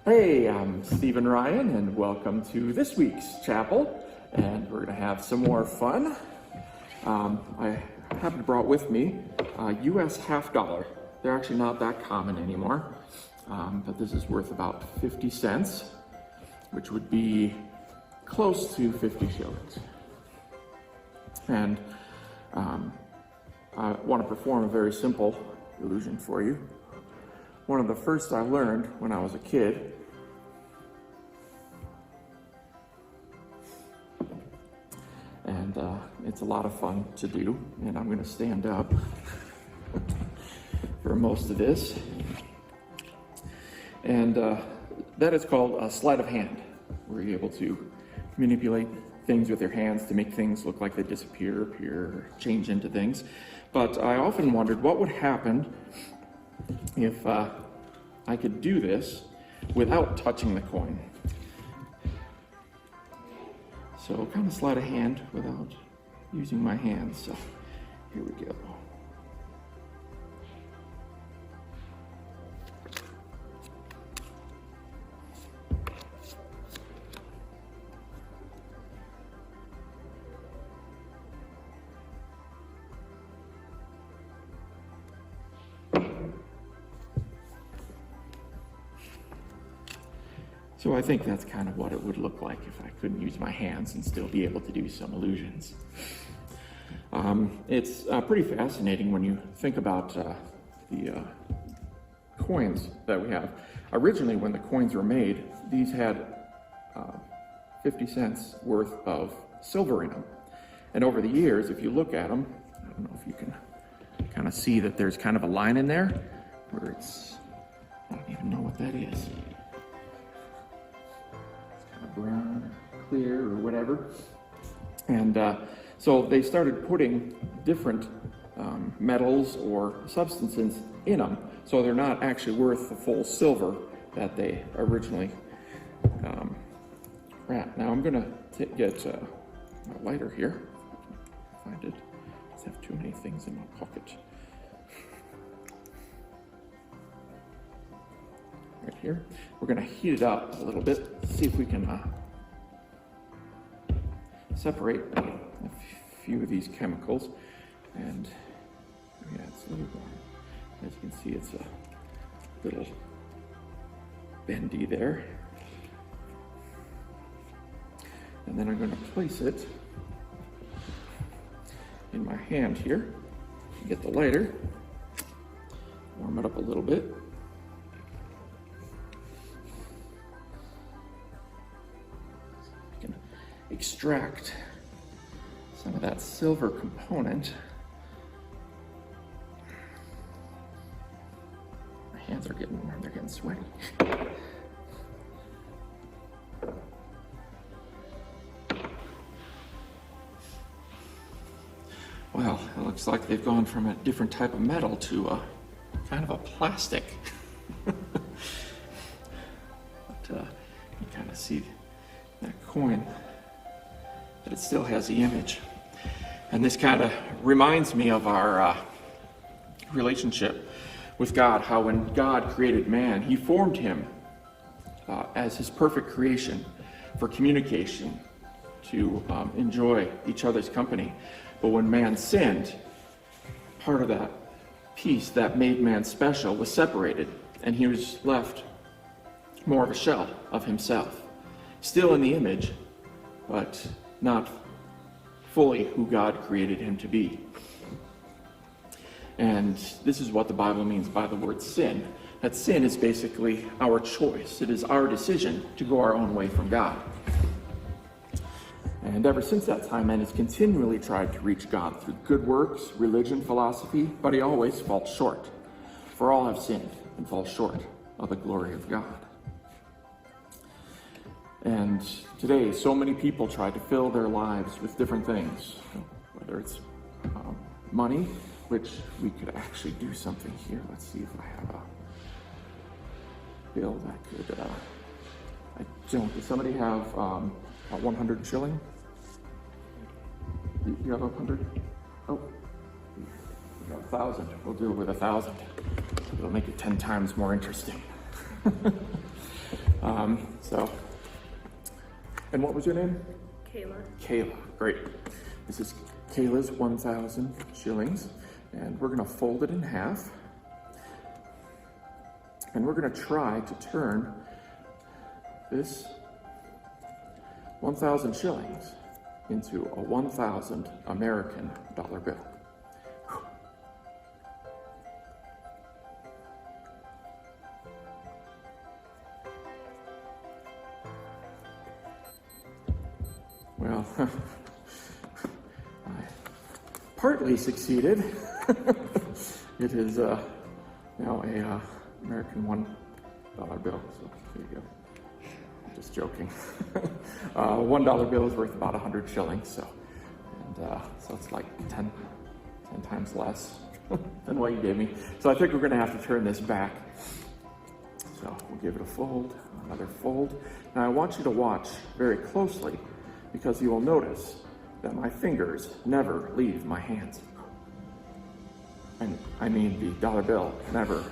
Hey, I'm Stephen Ryan, and welcome to this week's chapel, and we're going to have some more fun. I happen to brought with me a US $50. They're actually not that common anymore, but this is worth about 50 cents, which would be close to 50 shillings. And I want to perform a very simple illusion for you. One of the first I learned when I was a kid. And it's a lot of fun to do, and I'm going to stand up for most of this. And that is called a sleight of hand, where you're able to manipulate things with your hands to make things look like they disappear, appear, change into things. But I often wondered what would happen if I could do this without touching the coin. So kind of sleight of hand without using my hands. So here we go. So I think that's kind of what it would look like if I couldn't use my hands and still be able to do some illusions. It's pretty fascinating when you think about the coins that we have. Originally, when the coins were made, these had 50 cents worth of silver in them. And over the years, if you look at them, I don't know if you can kind of see that there's kind of a line in there where it's, I don't even know what that is. Brown, clear, or whatever. And so they started putting different metals or substances in them, so they're not actually worth the full silver that they originally were at. Now I'm going to get my lighter here. Find it. I just have too many things in my pocket. Right here. We're going to heat it up a little bit, see if we can separate a few of these chemicals. And yeah, it's a little warm. As you can see, it's a little bendy there. And then I'm going to place it in my hand here. Get the lighter, warm it up a little bit. Extract some of that silver component. My hands are getting warm, they're getting sweaty. Well, it looks like they've gone from a different type of metal to a kind of a plastic. But you kind of see that coin, but it still has the image. And this kind of reminds me of our relationship with God, how when God created man, he formed him as his perfect creation for communication, to enjoy each other's company. But when man sinned, part of that piece that made man special was separated, and he was left more of a shell of himself, still in the image, but not fully who God created him to be. And this is what the Bible means by the word sin. That sin is basically our choice. It is our decision to go our own way from God. And ever since that time, man has continually tried to reach God through good works, religion, philosophy, but he always falls short. For all have sinned and fall short of the glory of God. And today, so many people try to fill their lives with different things, whether it's money, which we could actually do something here. Let's see if I have a bill that could, I don't. Does somebody have a 100 shilling? You have 100? Oh, we got 1,000. We'll do it with 1,000. It'll make it 10 times more interesting. And what was your name? Kayla. Kayla, great. This is Kayla's 1,000 shillings, and we're gonna fold it in half. And we're gonna try to turn this 1,000 shillings into a 1,000 American dollar bill. Well, I partly succeeded. It is now a American $1 bill, so there you go. I'm just joking. $1 bill is worth about 100 shillings, so it's like 10 times less than what you gave me. So I think we're gonna have to turn this back. So we'll give it a fold, another fold. Now I want you to watch very closely, because you will notice that my fingers never leave my hands. And I mean the dollar bill never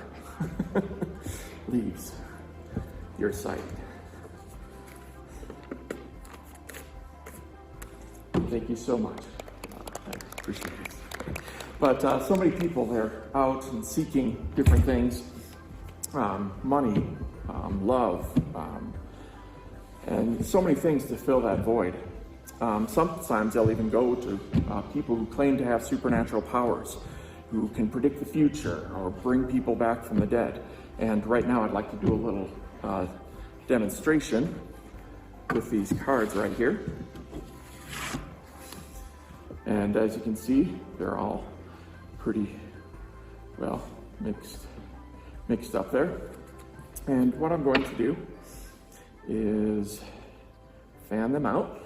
leaves your sight. Thank you so much. I appreciate it. But so many people, they're out and seeking different things, money, love, and so many things to fill that void. Sometimes they'll even go to people who claim to have supernatural powers, who can predict the future or bring people back from the dead. And right now I'd like to do a little demonstration with these cards right here. And as you can see, they're all pretty well mixed up there. And what I'm going to do is fan them out.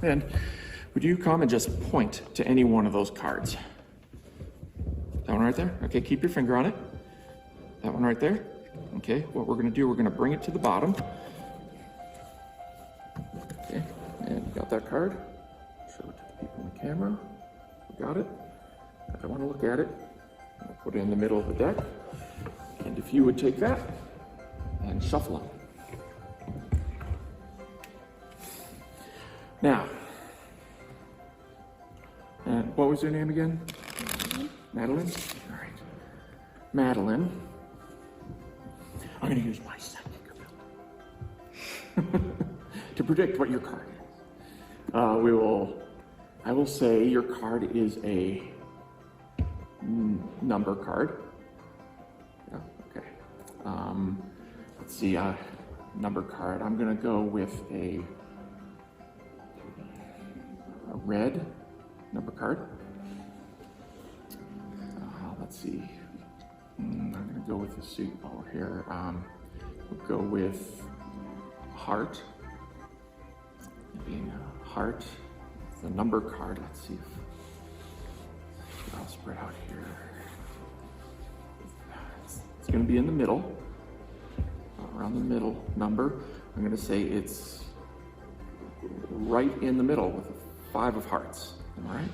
And would you come and just point to any one of those cards? That one right there? Okay, keep your finger on it. That one right there? Okay, what we're gonna do, we're gonna bring it to the bottom. Okay, and you got that card? Show it to the people in the camera. We got it. I don't wanna look at it. I'll put it in the middle of the deck. And if you would take that and shuffle them. Now, and what was your name again? Madeline? All right. Madeline. I'm going to use my psychic ability to predict what your card is. I will say your card is a number card. Yeah, okay. Let's see, number card. I'm going to go with a red number card. Let's see. I'm going to go with the suit over here. We'll go with heart. Being a heart. The number card. Let's see if I'll spread out here. It's going to be in the middle. Around the middle number. I'm going to say it's right in the middle with 5 of hearts. Am I right?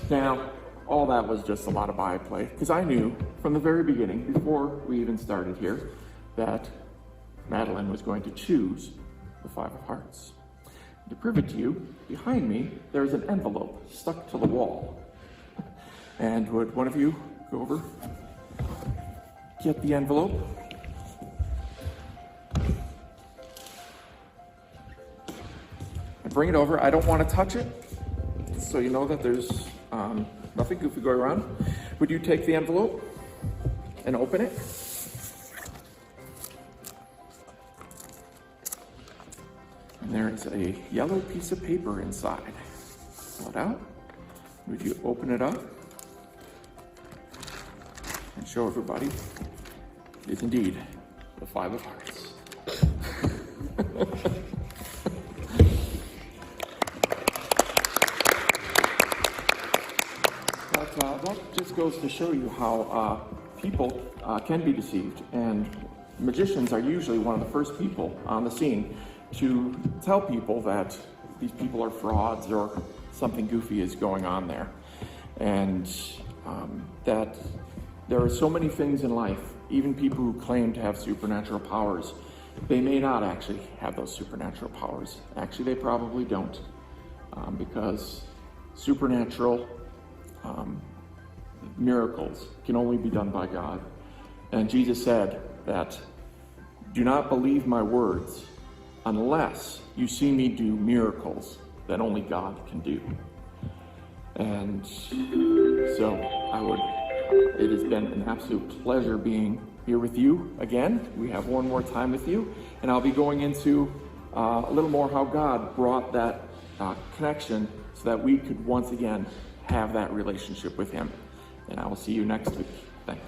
Now, all that was just a lot of byplay, because I knew from the very beginning, before we even started here, that Madeline was going to choose the 5 of hearts. To prove it to you, behind me, there's an envelope stuck to the wall. And would one of you go over, get the envelope? And bring it over. I don't want to touch it, so you know that there's nothing goofy going around. Would you take the envelope and open it? And there is a yellow piece of paper inside. Pull it out. Would you open it up and show everybody it is indeed the 5 of hearts. That just goes to show you how people can be deceived, and magicians are usually one of the first people on the scene to tell people that these people are frauds or something goofy is going on there. And that There are so many things in life, even people who claim to have supernatural powers, they may not actually have those supernatural powers. Actually, they probably don't, because supernatural miracles can only be done by God. And Jesus said that, do not believe my words unless you see me do miracles that only God can do. And so it has been an absolute pleasure being here with you again. We have one more time with you, and I'll be going into a little more how God brought that connection so that we could once again have that relationship with him. And I will see you next week. Thanks.